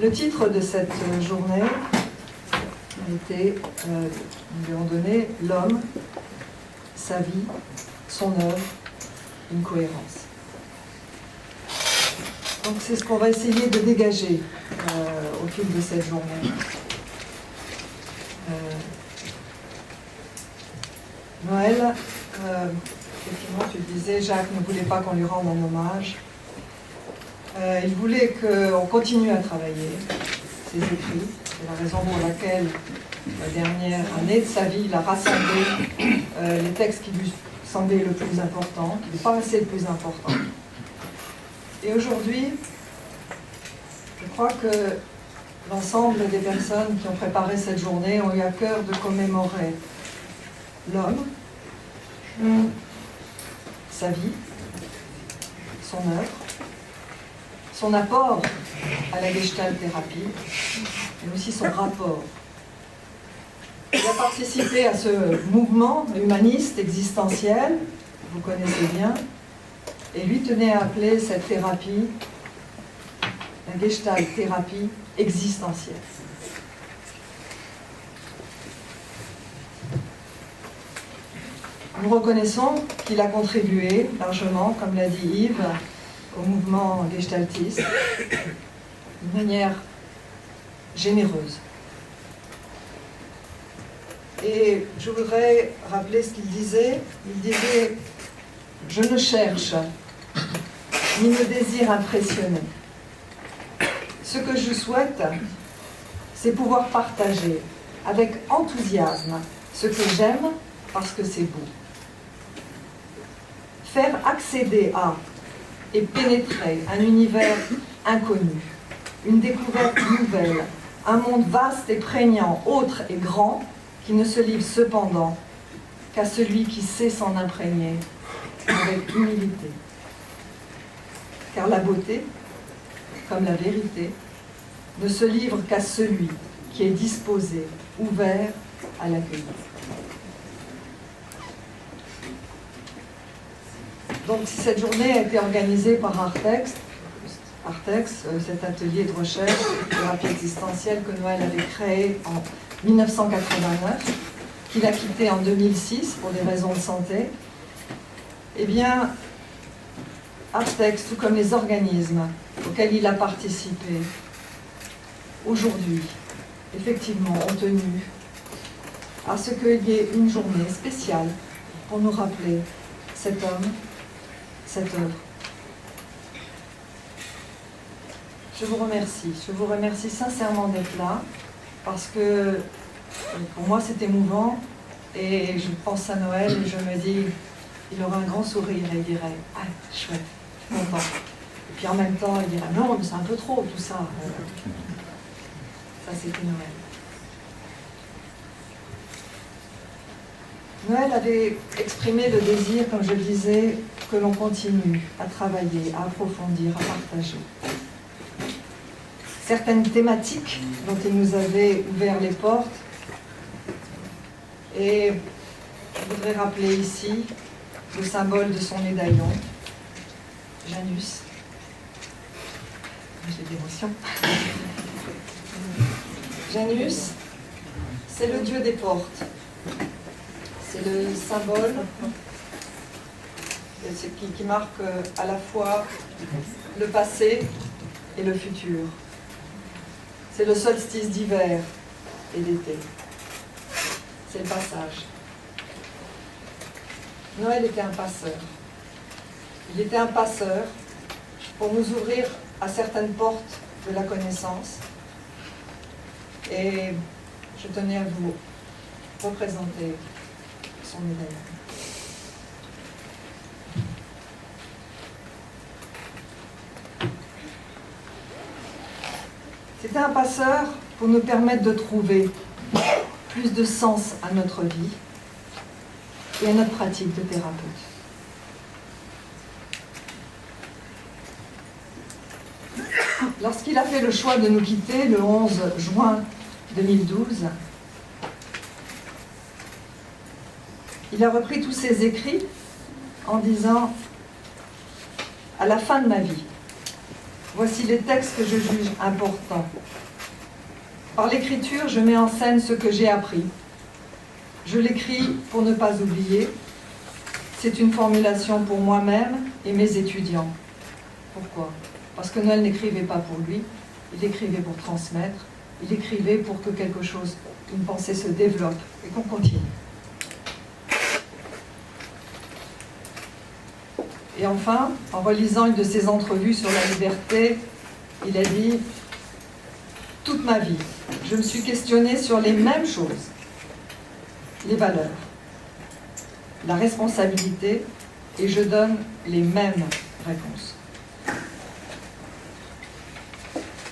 Le titre de cette journée a été, nous lui avons donné « L'homme, sa vie, son œuvre, une cohérence ». Donc c'est ce qu'on va essayer de dégager au fil de cette journée. Noël, effectivement tu disais, Jacques ne voulait pas qu'on lui rende un hommage. Il voulait qu'on continue à travailler ses écrits. C'est la raison pour laquelle la dernière année de sa vie, il a rassemblé les textes qui lui semblaient le plus important, qui lui paraissaient le plus important. Et aujourd'hui, je crois que l'ensemble des personnes qui ont préparé cette journée ont eu à cœur de commémorer l'homme, sa vie, son œuvre, son apport à la Gestalt-thérapie, mais aussi son rapport. Il a participé à ce mouvement humaniste existentiel, vous connaissez bien, et lui tenait à appeler cette thérapie la Gestalt-thérapie existentielle. Nous reconnaissons qu'il a contribué largement, comme l'a dit Yves, au mouvement gestaltiste, d'une manière généreuse. Et je voudrais rappeler ce qu'il disait. Il disait « Je ne cherche ni ne désire impressionner. Ce que je souhaite, c'est pouvoir partager avec enthousiasme ce que j'aime parce que c'est beau. Faire accéder à et pénétrer un univers inconnu, une découverte nouvelle, un monde vaste et prégnant, autre et grand, qui ne se livre cependant qu'à celui qui sait s'en imprégner avec humilité. Car la beauté, comme la vérité, ne se livre qu'à celui qui est disposé, ouvert à l'accueillir. Donc cette journée a été organisée par Artex, cet atelier de recherche de thérapie existentielle que Noël avait créé en 1989, qu'il a quitté en 2006 pour des raisons de santé. Eh bien, Artex, tout comme les organismes auxquels il a participé, aujourd'hui, effectivement, ont tenu à ce qu'il y ait une journée spéciale pour nous rappeler cet homme, cette œuvre. Je vous remercie sincèrement d'être là, parce que pour moi c'est émouvant, et je pense à Noël et je me dis, il aura un grand sourire et il dirait « Ah, chouette, content ». Et puis en même temps, il dirait « Non, mais c'est un peu trop tout ça ». Ça, c'était Noël. Noël avait exprimé le désir, comme je le disais, que l'on continue à travailler, à approfondir, à partager. Certaines thématiques dont il nous avait ouvert les portes, et je voudrais rappeler ici le symbole de son médaillon, Janus. J'ai de l'émotion. Janus, c'est le dieu des portes. C'est le symbole qui marque à la fois le passé et le futur. C'est le solstice d'hiver et d'été. C'est le passage. Noël était un passeur. Il était un passeur pour nous ouvrir à certaines portes de la connaissance. Et je tenais à vous représenter son médaillon. C'était un passeur pour nous permettre de trouver plus de sens à notre vie et à notre pratique de thérapeute. Lorsqu'il a fait le choix de nous quitter le 11 juin 2012, il a repris tous ses écrits en disant « À la fin de ma vie, Voici les textes que je juge importants. Par l'écriture, je mets en scène ce que j'ai appris. Je l'écris pour ne pas oublier. C'est une formulation pour moi-même et mes étudiants. Pourquoi? Parce que Noël n'écrivait pas pour lui, il écrivait pour transmettre, il écrivait pour que quelque chose, une pensée se développe et qu'on continue. Et enfin, en relisant une de ses entrevues sur la liberté, il a dit « Toute ma vie, je me suis questionné sur les mêmes choses, les valeurs, la responsabilité, et je donne les mêmes réponses. »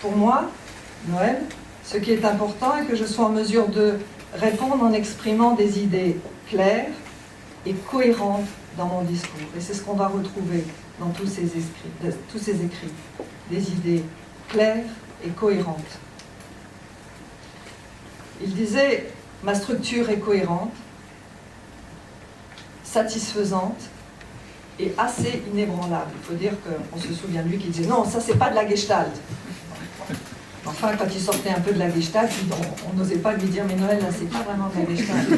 Pour moi, Noël, ce qui est important est que je sois en mesure de répondre en exprimant des idées claires et cohérentes dans mon discours. Et c'est ce qu'on va retrouver dans tous ces écrits. Des idées claires et cohérentes. Il disait, ma structure est cohérente, satisfaisante et assez inébranlable. Il faut dire qu'on se souvient de lui qui disait, non, ça c'est pas de la gestalt. Enfin, quand il sortait un peu de la gestalt, on n'osait pas lui dire, mais Noël, là, c'est pas vraiment de la gestalt.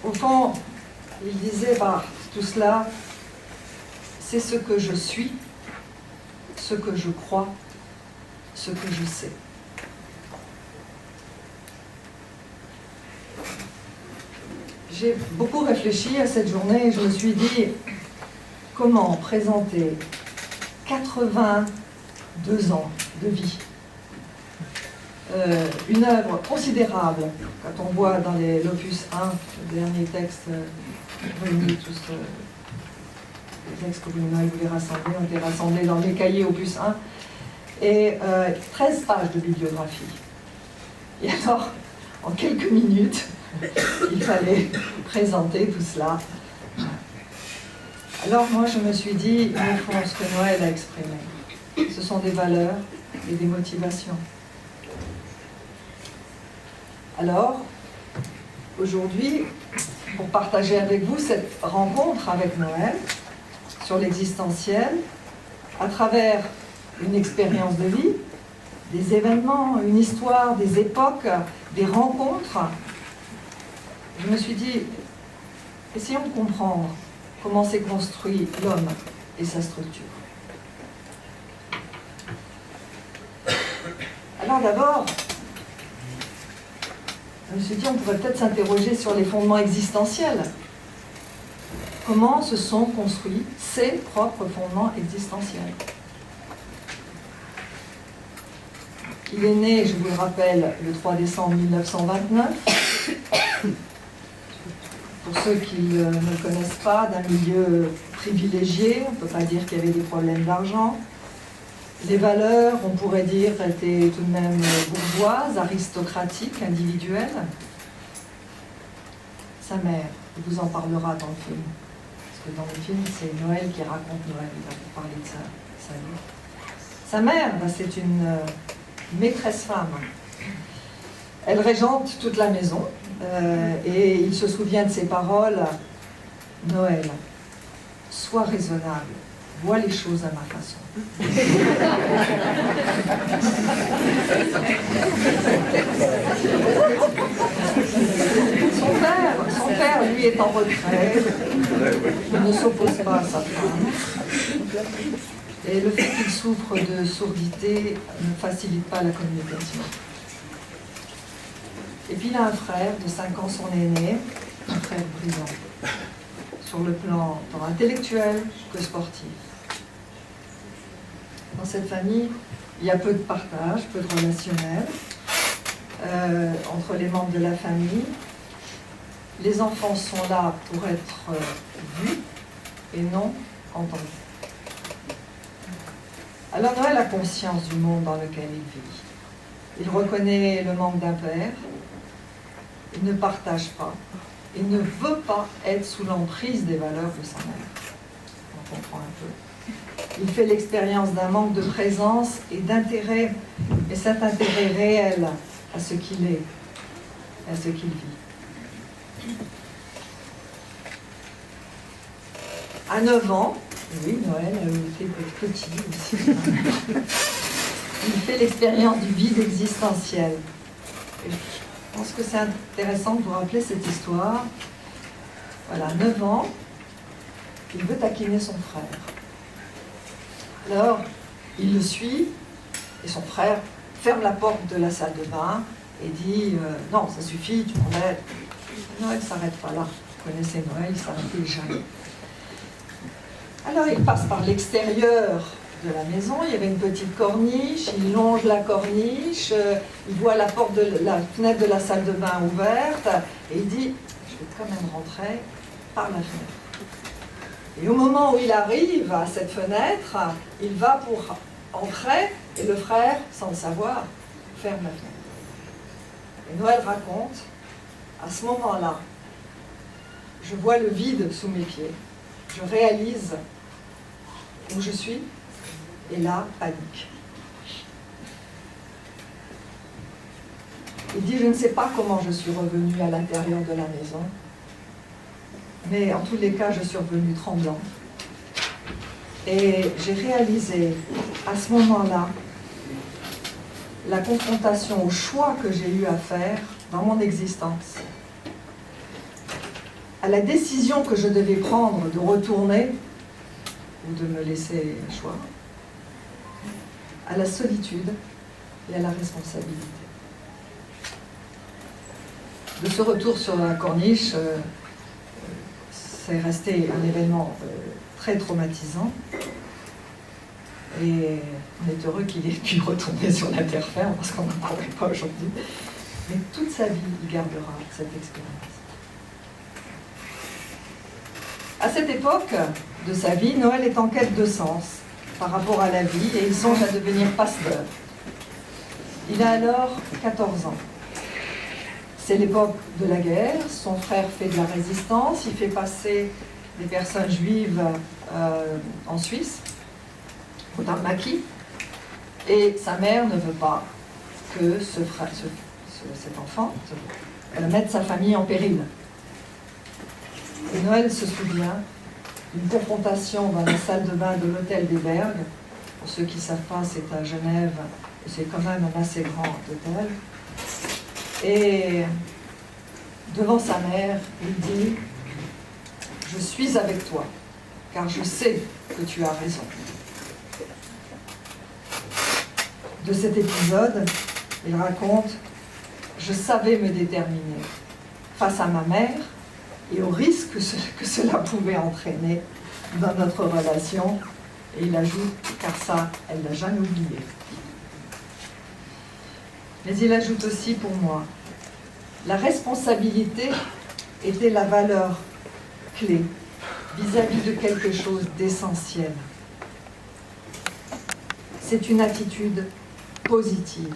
Au fond, il disait, tout cela, c'est ce que je suis, ce que je crois, ce que je sais. J'ai beaucoup réfléchi à cette journée et je me suis dit, comment présenter 82 ans de vie, une œuvre considérable, quand on voit dans l'opus 1, le dernier texte réuni, tous les textes que vous voulez rassembler, ont été rassemblés dans les cahiers opus 1, et 13 pages de bibliographie. Et alors, en quelques minutes, il fallait présenter tout cela. Alors moi, je me suis dit, au fond, ce que Noël a exprimé, ce sont des valeurs et des motivations. Alors, aujourd'hui, pour partager avec vous cette rencontre avec Noël sur l'existentiel, à travers une expérience de vie, des événements, une histoire, des époques, des rencontres, je me suis dit, essayons de comprendre comment s'est construit l'homme et sa structure. Alors d'abord, je me suis dit, on pourrait peut-être s'interroger sur les fondements existentiels. Comment se sont construits ces propres fondements existentiels? Il est né, je vous le rappelle, le 3 décembre 1929. Pour ceux qui ne le connaissent pas, d'un milieu privilégié, on ne peut pas dire qu'il y avait des problèmes d'argent. Les valeurs, on pourrait dire, étaient tout de même bourgeoises, aristocratiques, individuelles. Sa mère, il vous en parlera dans le film. Parce que dans le film, c'est Noël qui raconte Noël, il va vous parler de sa vie. Sa mère, c'est une maîtresse femme. Elle régente toute la maison et il se souvient de ses paroles. Noël, sois raisonnable, vois les choses à ma façon. Son père, lui, est en retrait. Il ne s'oppose pas à sa femme. Et le fait qu'il souffre de sourdité ne facilite pas la communication. Et puis il a un frère de 5 ans, son aîné, un frère brillant, sur le plan tant intellectuel que sportif. Dans cette famille, il y a peu de partage, peu de relationnel entre les membres de la famille. Les enfants sont là pour être vus et non entendus. Alors Noël a conscience du monde dans lequel il vit. Il reconnaît le manque d'un père, il ne partage pas, il ne veut pas être sous l'emprise des valeurs de sa mère. On comprend un peu. Il fait l'expérience d'un manque de présence et d'intérêt, mais cet intérêt réel à ce qu'il est, à ce qu'il vit. À 9 ans, Oui, Noël a été petit aussi. Il fait l'expérience du vide existentiel. Et je pense que c'est intéressant de vous rappeler cette histoire. Voilà, 9 ans, il veut taquiner son frère. Alors, il le suit, et son frère ferme la porte de la salle de bain et dit non, ça suffit, tu m'embêtes. Noël ne s'arrête pas là. Vous connaissez Noël, il ne s'arrêtait jamais. Alors il passe par l'extérieur de la maison, il y avait une petite corniche, il longe la corniche, il voit la fenêtre de la salle de bain ouverte, et il dit je vais quand même rentrer par la fenêtre. Et au moment où il arrive à cette fenêtre, il va pour entrer, et le frère, sans le savoir, ferme la fenêtre. Et Noël raconte, à ce moment-là, je vois le vide sous mes pieds, je réalise où je suis, et là, panique. Il dit, je ne sais pas comment je suis revenu à l'intérieur de la maison, mais en tous les cas, je suis revenu tremblant. Et j'ai réalisé, à ce moment-là, la confrontation au choix que j'ai eu à faire dans mon existence, à la décision que je devais prendre de retourner ou de me laisser le choix, à la solitude et à la responsabilité. De ce retour sur la corniche, c'est resté un événement très traumatisant. Et on est heureux qu'il ait pu retourner sur la terre ferme, parce qu'on n'en parlerait pas aujourd'hui. Mais toute sa vie, il gardera cette expérience. À cette époque de sa vie, Noël est en quête de sens par rapport à la vie et il songe à devenir pasteur. Il a alors 14 ans. C'est l'époque de la guerre, son frère fait de la résistance, il fait passer des personnes juives en Suisse, au Darmaki, et sa mère ne veut pas que cet enfant mette sa famille en péril. Et Noël se souvient d'une confrontation dans la salle de bain de l'hôtel des Bergues. Pour ceux qui ne savent pas, c'est à Genève, et c'est quand même un assez grand hôtel. Et devant sa mère, il dit « Je suis avec toi, car je sais que tu as raison. » De cet épisode, il raconte « Je savais me déterminer face à ma mère et au risque que cela pouvait entraîner dans notre relation. » Et il ajoute « Car ça, elle ne l'a jamais oublié. » Mais il ajoute aussi pour moi « La responsabilité était la valeur clé vis-à-vis de quelque chose d'essentiel. C'est une attitude positive. »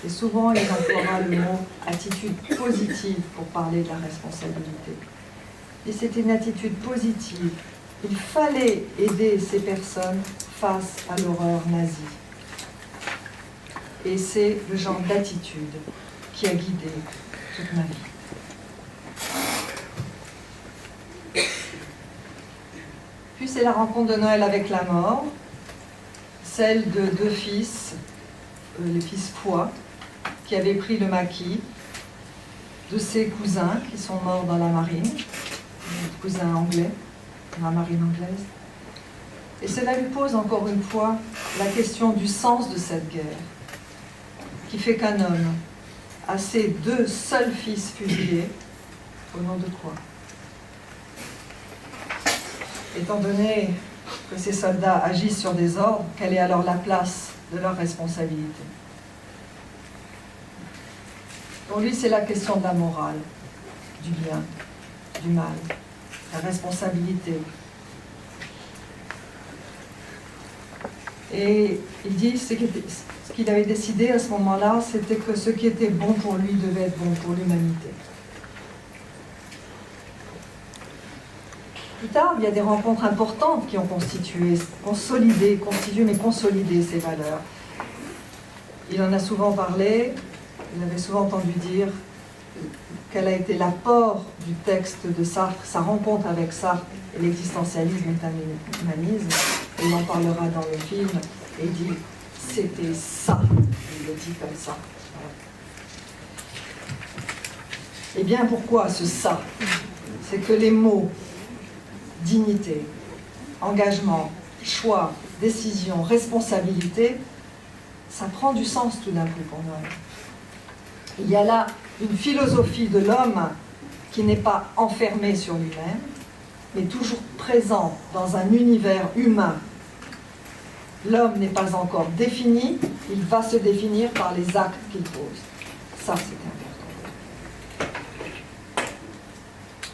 Et souvent, il emploiera le mot « attitude positive » pour parler de la responsabilité. Et c'était une attitude positive. Il fallait aider ces personnes face à l'horreur nazie. Et c'est le genre d'attitude qui a guidé toute ma vie. Puis c'est la rencontre de Noël avec la mort, celle de 2 fils, les fils Foy, qui avaient pris le maquis, de ses cousins qui sont morts dans la marine, cousins anglais, dans la marine anglaise. Et cela lui pose encore une fois la question du sens de cette guerre, qui fait qu'un homme a ses 2 seuls fils fusillés, au nom de quoi? Étant donné que ces soldats agissent sur des ordres, quelle est alors la place de leur responsabilité? Pour lui, c'est la question de la morale, du bien, du mal, la responsabilité. Et il dit ce qu'il avait décidé à ce moment-là, c'était que ce qui était bon pour lui devait être bon pour l'humanité. Plus tard, il y a des rencontres importantes qui ont constitué ces valeurs. Il en a souvent parlé, il avait souvent entendu dire quel a été l'apport du texte de Sartre, sa rencontre avec Sartre et l'existentialisme est un humanisme. Il en parlera dans le film et il dit c'était ça. Il le dit comme ça. Eh bien, pourquoi ce ça? C'est que les mots dignité, engagement, choix, décision, responsabilité, ça prend du sens tout d'un coup pour Noël. Il y a là une philosophie de l'homme qui n'est pas enfermée sur lui-même, mais toujours présent dans un univers humain. L'homme n'est pas encore défini, il va se définir par les actes qu'il pose. Ça, c'est important.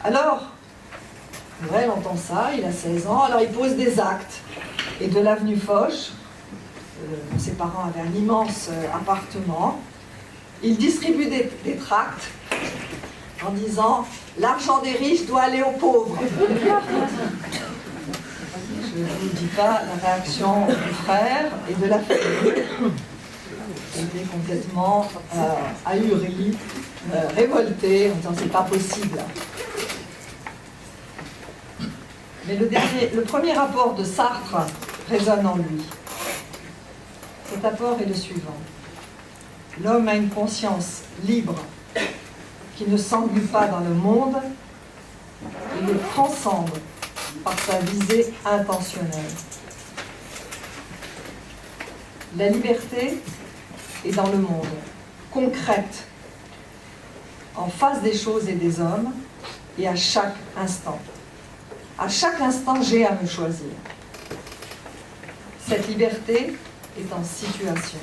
Alors, Noël entend ça, il a 16 ans, alors il pose des actes. Et de l'avenue Foch, ses parents avaient un immense appartement, il distribue des tracts en disant « L'argent des riches doit aller aux pauvres ». Je ne vous dis pas la réaction du frère et de la famille. Ils étaient complètement ahuris, révoltés, en disant « C'est pas possible ». Mais le premier rapport de Sartre résonne en lui. Cet apport est le suivant. L'homme a une conscience libre qui ne s'englume pas dans le monde et le transcende par sa visée intentionnelle. La liberté est dans le monde, concrète, en face des choses et des hommes et à chaque instant. À chaque instant, j'ai à me choisir. Cette liberté est en situation.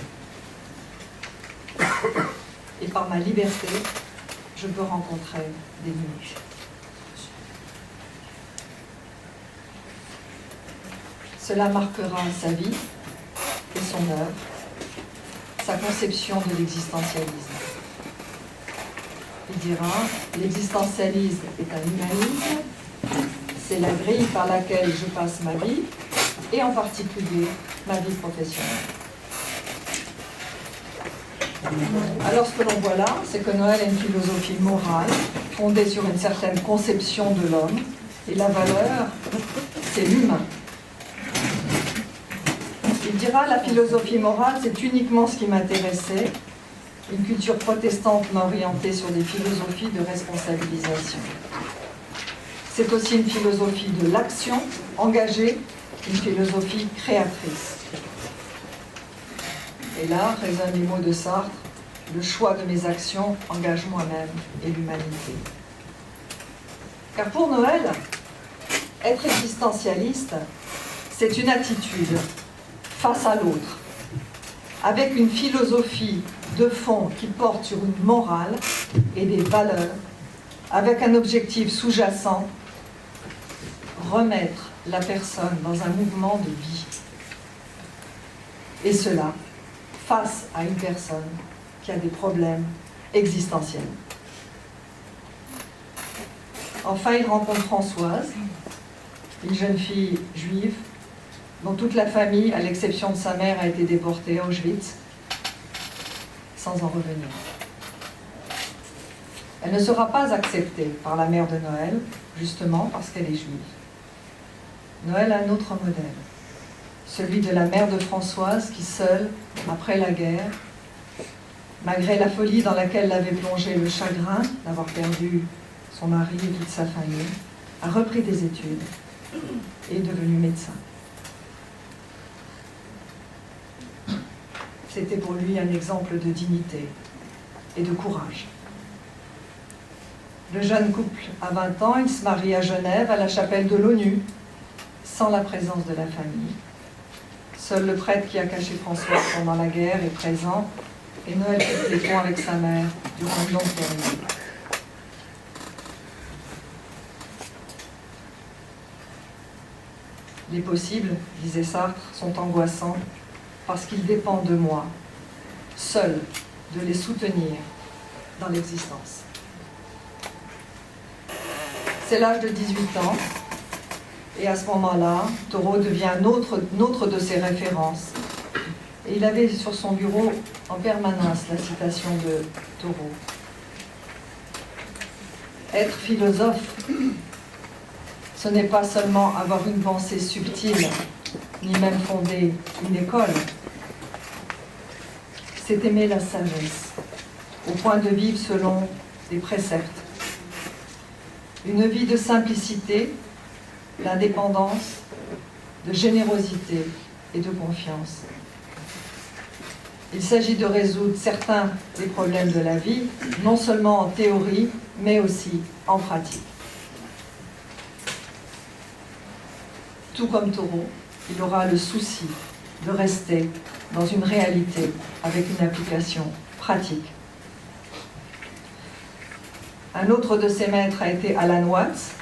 Et par ma liberté, je peux rencontrer des limites. Cela marquera sa vie et son œuvre, sa conception de l'existentialisme. Il dira, l'existentialisme est un humanisme, c'est la grille par laquelle je passe ma vie, et en particulier ma vie professionnelle. Alors ce que l'on voit là, c'est que Noël a une philosophie morale fondée sur une certaine conception de l'homme, et la valeur, c'est l'humain. Il dira, la philosophie morale, c'est uniquement ce qui m'intéressait. Une culture protestante m'a orienté sur des philosophies de responsabilisation. C'est aussi une philosophie de l'action engagée, une philosophie créatrice. Et là résonnent les mots de Sartre, le choix de mes actions engage moi-même et l'humanité. Car pour Noël, être existentialiste, c'est une attitude face à l'autre, avec une philosophie de fond qui porte sur une morale et des valeurs, avec un objectif sous-jacent, remettre la personne dans un mouvement de vie. Et cela face à une personne qui a des problèmes existentiels. Enfin, il rencontre Françoise, une jeune fille juive, dont toute la famille, à l'exception de sa mère, a été déportée à Auschwitz, sans en revenir. Elle ne sera pas acceptée par la mère de Noël, justement parce qu'elle est juive. Noël a un autre modèle, celui de la mère de Françoise qui, seule, après la guerre, malgré la folie dans laquelle l'avait plongée le chagrin d'avoir perdu son mari et toute sa famille, a repris des études et est devenue médecin. C'était pour lui un exemple de dignité et de courage. Le jeune couple a 20 ans, il se marie à Genève, à la chapelle de l'ONU, sans la présence de la famille. Seul le prêtre qui a caché Françoise pendant la guerre est présent, et Noël fait les ponts avec sa mère durant une longue période. Les possibles, disait Sartre, sont angoissants parce qu'ils dépendent de moi, seul, de les soutenir dans l'existence. C'est l'âge de 18 ans, et à ce moment-là, Thoreau devient un autre de ses références. Et il avait sur son bureau en permanence la citation de Thoreau. Être philosophe, ce n'est pas seulement avoir une pensée subtile, ni même fonder une école. C'est aimer la sagesse, au point de vivre selon des préceptes. Une vie de simplicité, d'indépendance, de générosité et de confiance. Il s'agit de résoudre certains des problèmes de la vie, non seulement en théorie, mais aussi en pratique. Tout comme Thoreau, il aura le souci de rester dans une réalité avec une application pratique. Un autre de ses maîtres a été Alan Watts,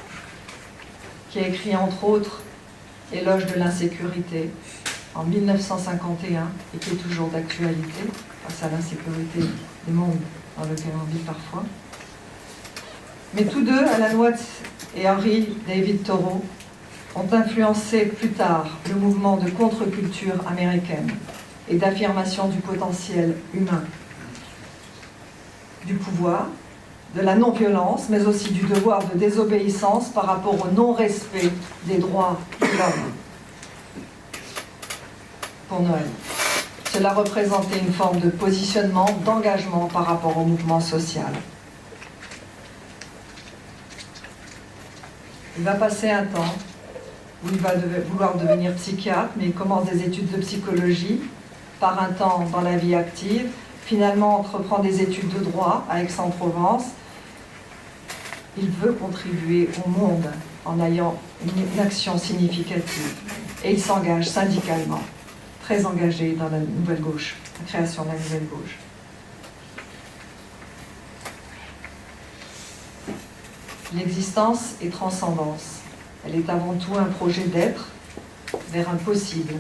qui a écrit entre autres Éloge de l'insécurité en 1951 et qui est toujours d'actualité face à l'insécurité du monde dans lequel on vit parfois. Mais tous deux, Alan Watts et Henry David Thoreau, ont influencé plus tard le mouvement de contre-culture américaine et d'affirmation du potentiel humain, du pouvoir, de la non-violence, mais aussi du devoir de désobéissance par rapport au non-respect des droits de l'homme. Pour Noël, cela représentait une forme de positionnement, d'engagement par rapport au mouvement social. Il va passer un temps où il va vouloir devenir psychiatre, mais il commence des études de psychologie, part un temps dans la vie active, finalement entreprend des études de droit à Aix-en-Provence. Il veut contribuer au monde en ayant une action significative. Et il s'engage syndicalement, très engagé dans la Nouvelle Gauche, la création de la Nouvelle Gauche. L'existence est transcendance. Elle est avant tout un projet d'être vers un possible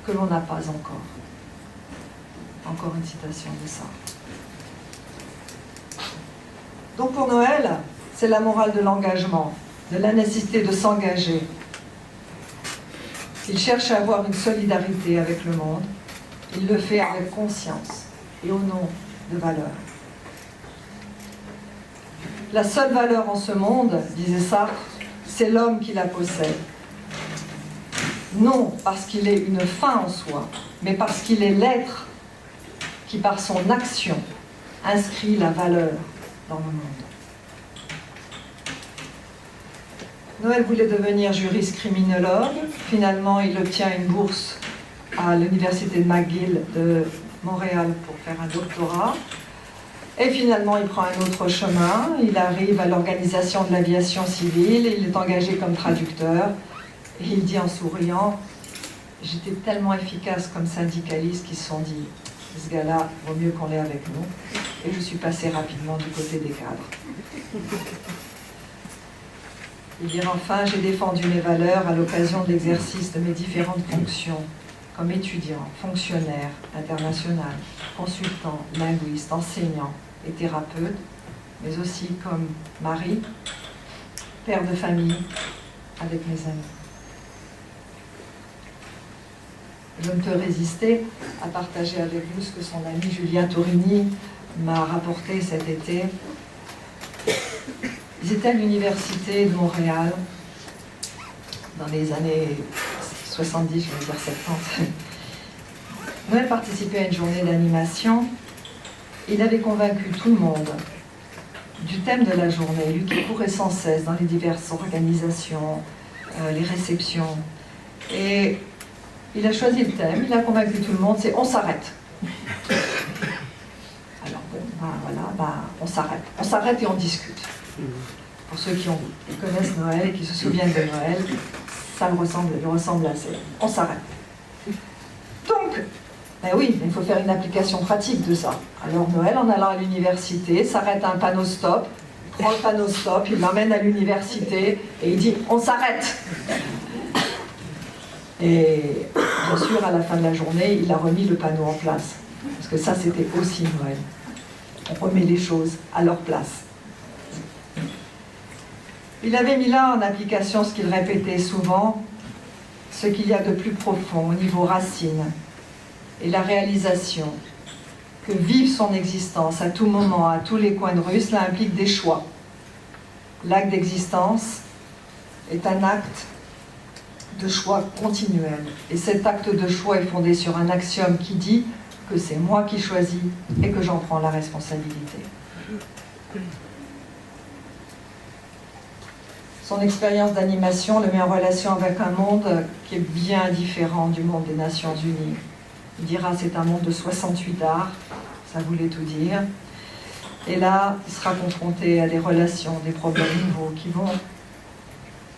que l'on n'a pas encore. Encore une citation de ça. Donc pour Noël, c'est la morale de l'engagement, de la nécessité de s'engager. Il cherche à avoir une solidarité avec le monde. Il le fait avec conscience et au nom de valeurs. La seule valeur en ce monde, disait Sartre, c'est l'homme qui la possède. Non parce qu'il est une fin en soi, mais parce qu'il est l'être qui, par son action, inscrit la valeur dans le monde. Noël voulait devenir juriste criminologue. Finalement, il obtient une bourse à l'université de McGill de Montréal pour faire un doctorat. Et finalement, il prend un autre chemin. Il arrive à l'organisation de l'aviation civile. Il est engagé comme traducteur. Et il dit en souriant, j'étais tellement efficace comme syndicaliste qu'ils se sont dit, ce gars-là, vaut mieux qu'on l'ait avec nous. Et je suis passé rapidement du côté des cadres. Il dit enfin, j'ai défendu mes valeurs à l'occasion de l'exercice de mes différentes fonctions, comme étudiant, fonctionnaire international, consultant, linguiste, enseignant et thérapeute, mais aussi comme mari, père de famille, avec mes amis. Je ne peux résister à partager avec vous ce que son ami Julien Torini m'a rapporté cet été. Ils étaient à l'université de Montréal dans les années 70, je vais dire 70. Noël participait à une journée d'animation. Il avait convaincu tout le monde du thème de la journée, lui qui courait sans cesse dans les diverses organisations, les réceptions. Et il a choisi le thème, il a convaincu tout le monde, c'est « On s'arrête ». Alors bon, on s'arrête. On s'arrête et on discute. Pour ceux qui connaissent Noël et qui se souviennent de Noël, ça lui ressemble assez. On s'arrête. Donc, ben oui, il faut faire une application pratique de ça. Alors Noël, en allant à l'université, s'arrête à un panneau stop, prend le panneau stop, il l'emmène à l'université et il dit « On s'arrête !» Et bien sûr, à la fin de la journée, il a remis le panneau en place. Parce que ça, c'était aussi Noël. On remet les choses à leur place. Il avait mis là en application ce qu'il répétait souvent, ce qu'il y a de plus profond au niveau racine, et la réalisation que vivre son existence à tout moment, à tous les coins de rue, cela implique des choix. L'acte d'existence est un acte de choix continuel. Et cet acte de choix est fondé sur un axiome qui dit que c'est moi qui choisis et que j'en prends la responsabilité. Son expérience d'animation le met en relation avec un monde qui est bien différent du monde des Nations Unies. Il dira c'est un monde de 68 arts, ça voulait tout dire. Et là, il sera confronté à des relations, des problèmes nouveaux qui vont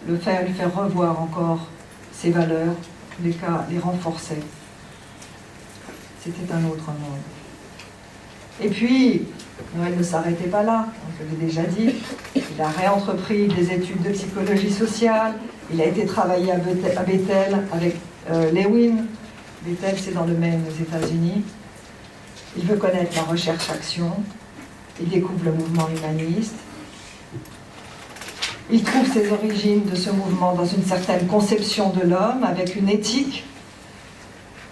lui faire revoir encore ses valeurs, en tous les cas les renforcer. C'était un autre monde. Et puis, Noël ne s'arrêtait pas là, je l'ai déjà dit. Il a réentrepris des études de psychologie sociale. Il a été travailler à Bethel avec Lewin. Bethel, c'est dans le Maine, aux États-Unis. Il veut connaître la recherche-action. Il découvre le mouvement humaniste. Il trouve ses origines de ce mouvement dans une certaine conception de l'homme, avec une éthique.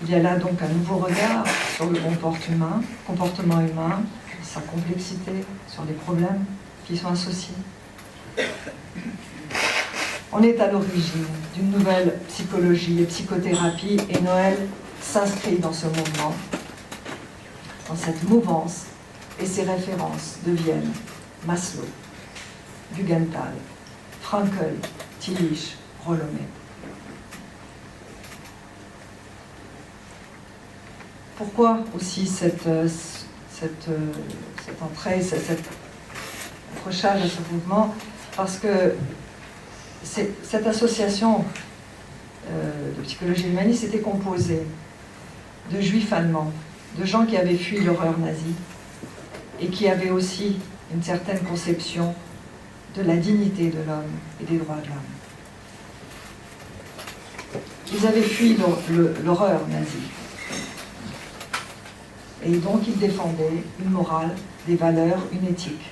Il y a là donc un nouveau regard sur le comportement humain, sa complexité, sur les problèmes qui sont associés. On est à l'origine d'une nouvelle psychologie et psychothérapie, et Noël s'inscrit dans ce mouvement, dans cette mouvance, et ses références deviennent Maslow, Guggenthal, Frankl, Tillich, Rolomé. Pourquoi aussi cette entrée, cet accrochage à ce mouvement? Parce que cette association de psychologie humaniste était composée de juifs allemands, de gens qui avaient fui l'horreur nazie et qui avaient aussi une certaine conception de la dignité de l'homme et des droits de l'homme. Ils avaient fui l'horreur nazie. Et donc ils défendaient une morale, des valeurs, une éthique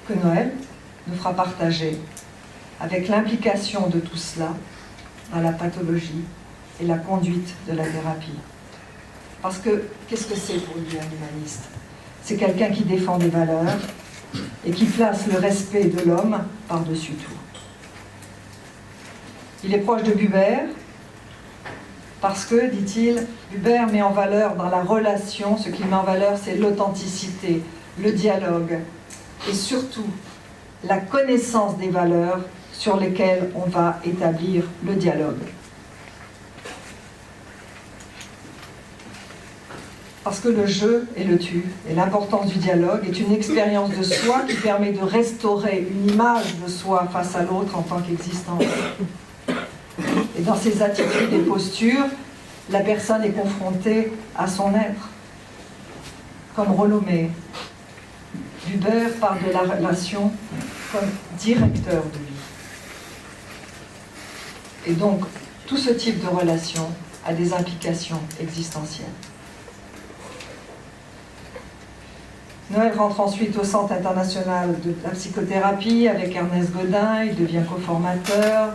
que Noël nous fera partager avec l'implication de tout cela dans la pathologie et la conduite de la thérapie. Parce que, qu'est-ce que c'est pour lui un humaniste? C'est quelqu'un qui défend des valeurs et qui place le respect de l'homme par-dessus tout. Il est proche de Buber, parce que, dit-il, Buber met en valeur dans la relation, ce qu'il met en valeur, c'est l'authenticité, le dialogue, et surtout la connaissance des valeurs sur lesquelles on va établir le dialogue. Parce que le jeu et le tu, et l'importance du dialogue, est une expérience de soi qui permet de restaurer une image de soi face à l'autre en tant qu'existence. Et dans ses attitudes et postures, la personne est confrontée à son être, comme Rolomé. Buber parle de la relation comme directeur de vie. Et donc, tout ce type de relation a des implications existentielles. Noël rentre ensuite au Centre international de la psychothérapie avec Ernest Godin, il devient coformateur.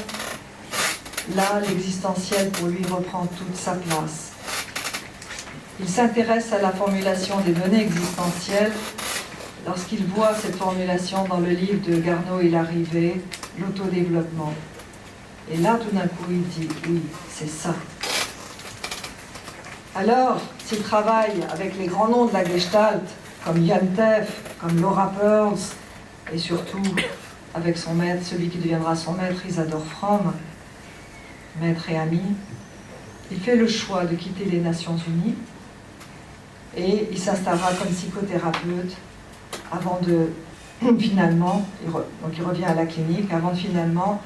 Là, l'existentiel pour lui reprend toute sa place. Il s'intéresse à la formulation des données existentielles lorsqu'il voit cette formulation dans le livre de Garneau et Larrivée, l'autodéveloppement. Et là, tout d'un coup, il dit, oui, c'est ça. Alors, s'il travaille avec les grands noms de la Gestalt, comme Jan Teff, comme Laura Pearls, et surtout avec son maître, celui qui deviendra son maître, Isadore Fromm, maître et ami, il fait le choix de quitter les Nations Unies et il s'installera comme psychothérapeute avant de finalement, donc il revient à la clinique, avant finalement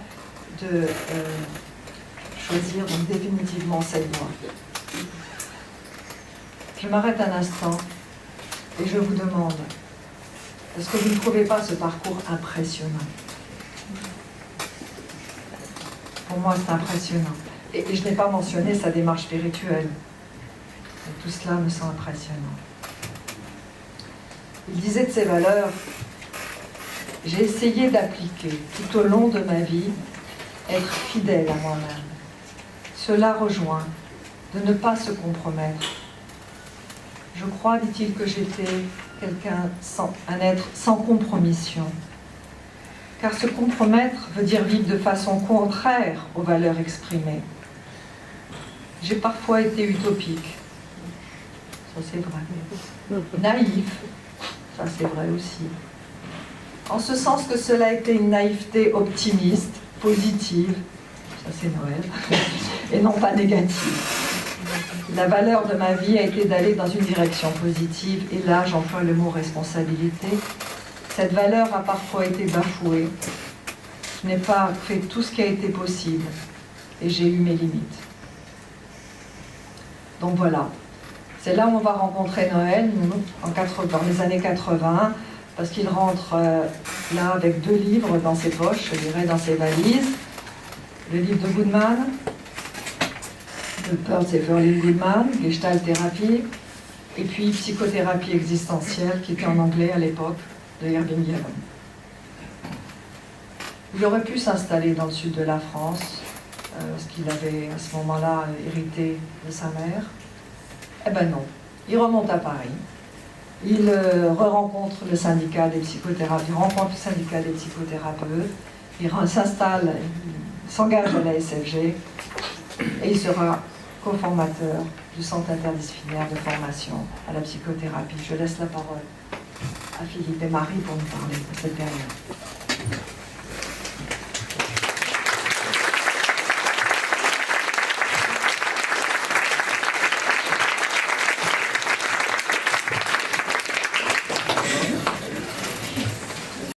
de choisir donc définitivement cette voie. Je m'arrête un instant et je vous demande, est-ce que vous ne trouvez pas ce parcours impressionnant? Pour moi, c'est impressionnant. Et je n'ai pas mentionné sa démarche spirituelle. Et tout cela me semble impressionnant. Il disait de ses valeurs, « J'ai essayé d'appliquer tout au long de ma vie, être fidèle à moi-même. Cela rejoint de ne pas se compromettre. Je crois, dit-il, que j'étais un être sans compromission. car se compromettre veut dire vivre de façon contraire aux valeurs exprimées. J'ai parfois été utopique, ça c'est vrai, naïf, ça c'est vrai aussi. En ce sens que cela a été une naïveté optimiste, positive, ça c'est Noël, et non pas négative. La valeur de ma vie a été d'aller dans une direction positive, et là j'emploie le mot responsabilité. Cette valeur a parfois été bafouée. Je n'ai pas fait tout ce qui a été possible, et j'ai eu mes limites. Donc voilà, c'est là où on va rencontrer Noël, nous, dans les années 80, parce qu'il rentre là avec 2 livres dans ses poches, je dirais dans ses valises. Le livre de Goodman, de Pearl Evelyn Goodman, Gestalt thérapie, et puis Psychothérapie existentielle, qui était en anglais à l'époque, de Irving Yalom. Il aurait pu s'installer dans le sud de la France, parce qu'il avait à ce moment-là hérité de sa mère. Eh ben non, il remonte à Paris. Il re-rencontre le syndicat des psychothérapeutes, il rencontre le syndicat des psychothérapeutes, il s'installe, il s'engage à la SFG et il sera coformateur du centre interdisciplinaire de formation à la psychothérapie. Je laisse la parole à Philippe et Marie pour nous parler de cette période.